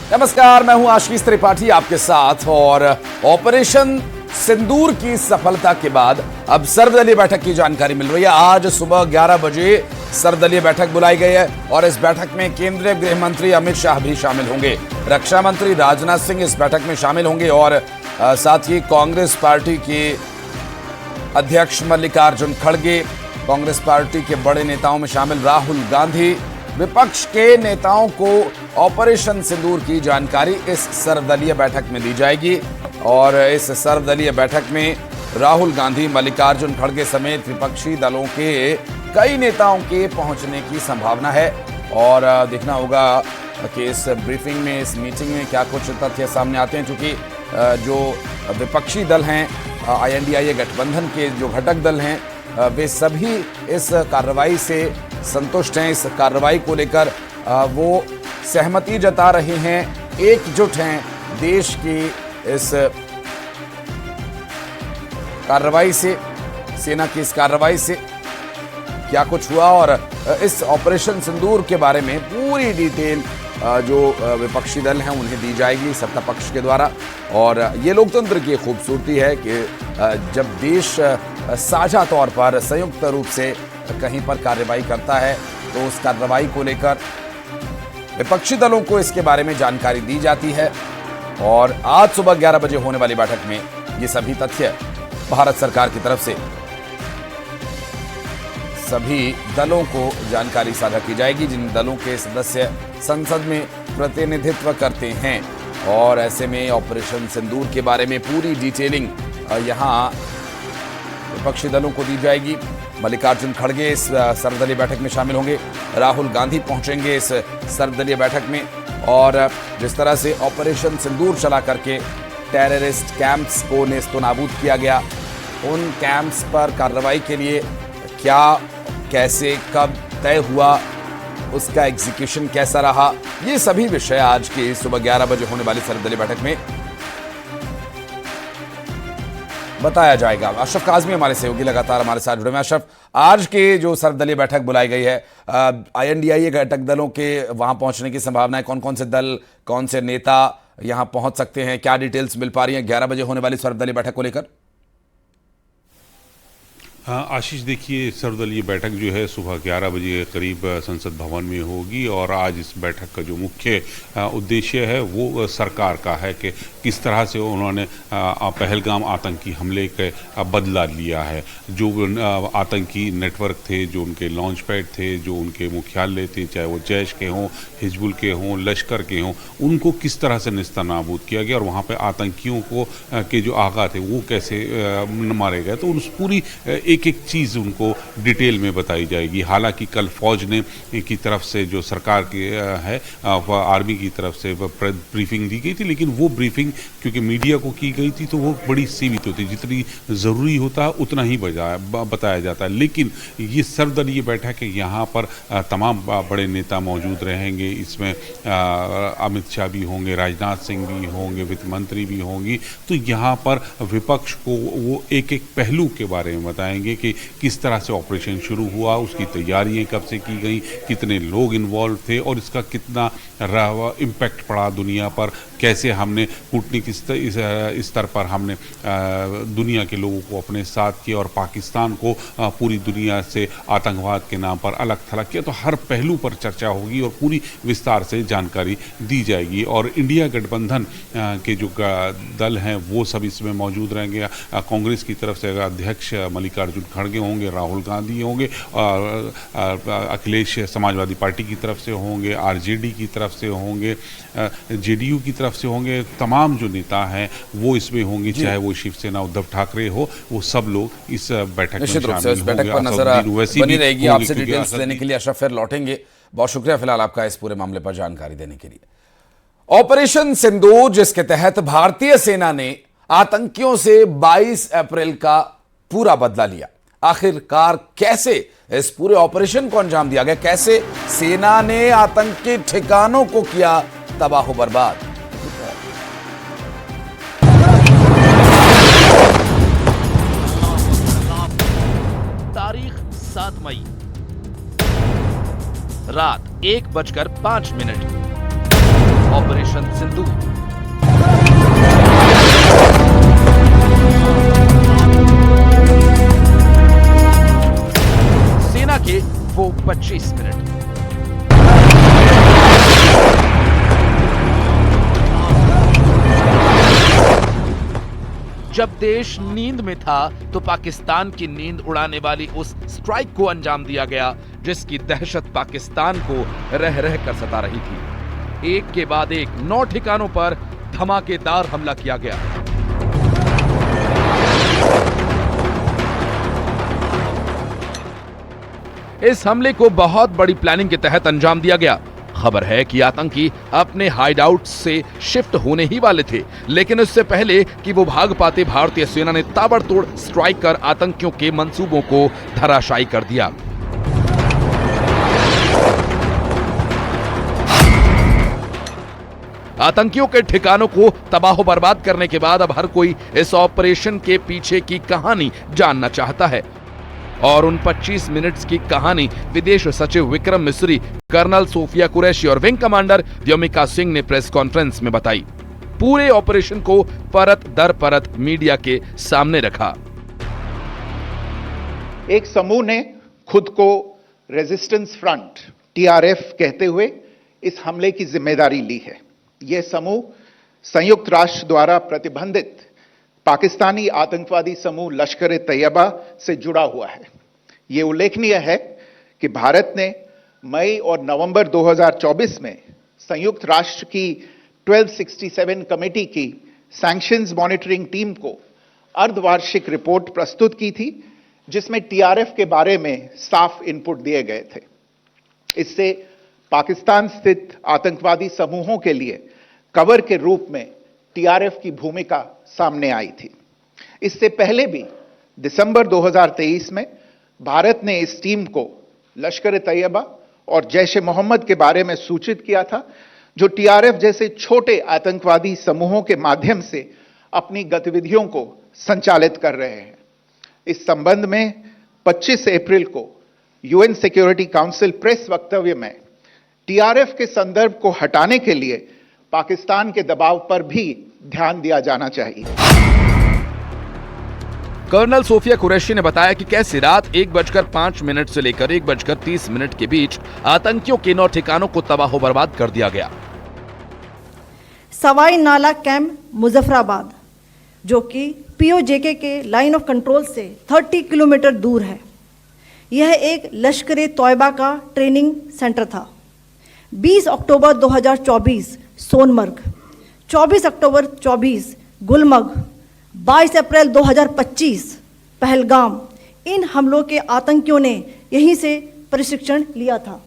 नमस्कार, मैं हूं आशीष त्रिपाठी आपके साथ। और ऑपरेशन सिंदूर की सफलता के बाद अब सर्वदलीय बैठक की जानकारी मिल रही है। आज सुबह 11 बजे सर्वदलीय बैठक बुलाई गई है और इस बैठक में केंद्रीय गृह मंत्री अमित शाह भी शामिल होंगे। रक्षा मंत्री राजनाथ सिंह इस बैठक में शामिल होंगे और साथ ही कांग्रेस पार्टी के अध्यक्ष मल्लिकार्जुन खड़गे, कांग्रेस पार्टी के बड़े नेताओं में शामिल राहुल गांधी, विपक्ष के नेताओं को ऑपरेशन सिंदूर की जानकारी इस सर्वदलीय बैठक में दी जाएगी। और इस सर्वदलीय बैठक में राहुल गांधी, मल्लिकार्जुन खड़गे समेत विपक्षी दलों के कई नेताओं के पहुंचने की संभावना है। और देखना होगा कि इस ब्रीफिंग में, इस मीटिंग में क्या कुछ तथ्य सामने आते हैं, क्योंकि जो विपक्षी दल हैं, INDIA गठबंधन के जो घटक दल हैं, वे सभी इस कार्रवाई से संतुष्ट हैं। इस कार्रवाई को लेकर वो सहमति जता रहे हैं, एकजुट हैं। देश की इस कार्रवाई से, सेना की इस कार्रवाई से क्या कुछ हुआ और इस ऑपरेशन सिंदूर के बारे में पूरी डिटेल जो विपक्षी दल हैं उन्हें दी जाएगी सत्ता पक्ष के द्वारा। और ये लोकतंत्र की खूबसूरती है कि जब देश साझा तौर पर, संयुक्त रूप से कहीं पर कार्रवाई करता है तो उस कार्रवाई को लेकर विपक्षी दलों को इसके बारे में जानकारी दी जाती है। और आज सुबह 11 बजे होने वाली बैठक में ये सभी तथ्य भारत सरकार की तरफ से सभी दलों को जानकारी साझा की जाएगी, जिन दलों के सदस्य संसद में प्रतिनिधित्व करते हैं। और ऐसे में ऑपरेशन सिंदूर के बारे में पूरी डिटेलिंग यहाँ विपक्षी दलों को दी जाएगी। मल्लिकार्जुन खड़गे इस सर्वदलीय बैठक में शामिल होंगे, राहुल गांधी पहुंचेंगे इस सर्वदलीय बैठक में। और जिस तरह से ऑपरेशन सिंदूर चला करके टेररिस्ट कैंप्स को नेस्तनाबूद किया गया, उन कैंप्स पर कार्रवाई के लिए क्या, कैसे, कब तय हुआ, उसका एग्जीक्यूशन कैसा रहा, ये सभी विषय आज की सुबह 11 बजे होने वाली सर्वदलीय बैठक में बताया जाएगा। अशरफ काज़मी हमारे सहयोगी लगातार हमारे साथ जुड़े हैं। अशरफ, आज के जो सर्वदलीय बैठक बुलाई गई है, INDIA घटक दलों के वहां पहुंचने की संभावना है, कौन कौन से दल, कौन से नेता यहां पहुंच सकते हैं, क्या डिटेल्स मिल पा रही हैं 11 बजे होने वाली सर्वदलीय बैठक को लेकर? हाँ आशीष, देखिए सर्वदलीय बैठक जो है सुबह 11 बजे करीब संसद भवन में होगी। और आज इस बैठक का जो मुख्य उद्देश्य है वो सरकार का है कि किस तरह से उन्होंने पहलगाम आतंकी हमले का बदला लिया है। जो आतंकी नेटवर्क थे, जो उनके लॉन्च पैड थे, जो उनके मुख्यालय थे, चाहे वो जैश के हों, हिजबुल के हों, लश्कर के हों, उनको किस तरह से नेस्तनाबूद किया गया और वहाँ पर आतंकियों को के जो आगा थे वो कैसे मारे गए। तो उस पूरी एक एक चीज़ उनको डिटेल में बताई जाएगी। हालांकि कल फौज ने की तरफ से, जो सरकार की है, आर्मी की तरफ से ब्रीफिंग दी गई थी, लेकिन वो ब्रीफिंग क्योंकि मीडिया को की गई थी तो वो बड़ी सीमित होती, जितनी ज़रूरी होता है उतना ही बताया जाता है। लेकिन ये सर्वदलीय बैठक है, यहाँ पर तमाम बड़े नेता मौजूद रहेंगे। इसमें अमित शाह भी होंगे, राजनाथ सिंह भी होंगे, वित्त मंत्री भी होंगी। तो यहाँ पर विपक्ष को वो एक एक पहलू के बारे में बताएंगे कि किस तरह से ऑपरेशन शुरू हुआ, उसकी तैयारियां कब से की गई, कितने लोग इन्वॉल्व थे और इसका कितना इम्पैक्ट पड़ा दुनिया पर, कैसे हमने कूटनीतिक स्तर पर हमने दुनिया के लोगों को अपने साथ किया और पाकिस्तान को पूरी दुनिया से आतंकवाद के नाम पर अलग थलग किया। तो हर पहलू पर चर्चा होगी और पूरी विस्तार से जानकारी दी जाएगी। और इंडिया गठबंधन के जो दल हैं वो सब इसमें मौजूद रहेंगे। कांग्रेस की तरफ से अध्यक्ष मल्लिकार्जुन खड़गे होंगे, राहुल गांधी होंगे, और अखिलेश समाजवादी पार्टी की तरफ से होंगे, RJD की तरफ से होंगे, JDU की तरफ से होंगे। तमाम जो नेता हैं वो इसमें होंगे, चाहे वो शिवसेना उद्धव ठाकरे हो, वो सब लोग इस बैठक में शामिल होंगे। इस बैठक पर नजर बनी रहेगी। आपसे डिटेल्स देने के लिए अशरफ फिर लौटेंगे। बहुत शुक्रिया फिलहाल आपका इस पूरे मामले पर जानकारी देने के लिए। ऑपरेशन सिंदूर, जिसके तहत भारतीय सेना ने आतंकियों से 22 अप्रैल का पूरा बदला लिया, आखिरकार कैसे इस पूरे ऑपरेशन को अंजाम दिया गया, कैसे सेना ने आतंकी ठिकानों को किया तबाह बर्बाद। तारीख 7 मई, रात 1:05 ऑपरेशन सिंदूर। सेना के वो 25 मिनट। जब देश नींद में था तो पाकिस्तान की नींद उड़ाने वाली उस स्ट्राइक को अंजाम दिया गया जिसकी दहशत पाकिस्तान को रह रह कर सता रही थी। एक के बाद एक 9 ठिकानों पर धमाकेदार हमला किया गया। इस हमले को बहुत बड़ी प्लानिंग के तहत अंजाम दिया गया। खबर है कि आतंकी अपने हाइडआउट से शिफ्ट होने ही वाले थे, लेकिन उससे पहले कि वो भाग पाते भारतीय सेना ने ताबड़तोड़ स्ट्राइक कर आतंकियों के मंसूबों को धराशायी कर दिया। आतंकियों के ठिकानों को तबाह बर्बाद करने के बाद अब हर कोई इस ऑपरेशन के पीछे की कहानी जानना चाहता है और उन 25 मिनट्स की कहानी विदेश सचिव विक्रम मिस्री, कर्नल सोफिया कुरैशी और विंग कमांडर व्योमिका सिंह ने प्रेस कॉन्फ्रेंस में बताई। पूरे ऑपरेशन को परत दर परत मीडिया के सामने रखा। एक समूह ने खुद को रेजिस्टेंस फ्रंट टीआरएफ कहते हुए इस हमले की जिम्मेदारी ली है। यह समूह संयुक्त राष्ट्र द्वारा प्रतिबंधित पाकिस्तानी आतंकवादी समूह लश्कर-ए-तैयबा से जुड़ा हुआ है। यह उल्लेखनीय है कि भारत ने मई और नवंबर 2024 में संयुक्त राष्ट्र की 1267 कमेटी की सैंक्शंस मॉनिटरिंग टीम को अर्धवार्षिक रिपोर्ट प्रस्तुत की थी, जिसमें टीआरएफ के बारे में साफ इनपुट दिए गए थे। इससे पाकिस्तान स्थित आतंकवादी समूहों के लिए कवर के रूप में टीआरएफ की भूमिका सामने आई थी। इससे पहले भी दिसंबर 2023 में भारत ने इस टीम को लश्कर-ए-तैयबा और जैश-ए-मोहम्मद के बारे में सूचित किया था, जो टीआरएफ जैसे छोटे आतंकवादी समूहों के माध्यम से अपनी गतिविधियों को संचालित कर रहे हैं। इस संबंध में 25 अप्रैल को यूएन सिक्योरिटी काउंसिल प्रेस वक्तव्य में टीआरएफ के संदर्भ को हटाने के लिए पाकिस्तान के दबाव पर भी ध्यान दिया जाना चाहिए। कर्नल सोफिया कुरैशी ने बताया कि कैसे रात 1:05 से लेकर 1:30 के बीच आतंकियों के 9 ठिकानों को तबाह बर्बाद कर दिया गया। सवाई नाला कैंप मुजफ्फराबाद, जो कि पीओजेके के लाइन ऑफ कंट्रोल से 30 किलोमीटर दूर है, यह एक लश्कर-ए-तैयबा का ट्रेनिंग सेंटर था। 20 अक्टूबर 2024 सोनमर्ग, 24 अक्टूबर 24 गुलमर्ग, 22 अप्रैल 2025 पहलगाम, इन हमलों के आतंकियों ने यहीं से प्रशिक्षण लिया था।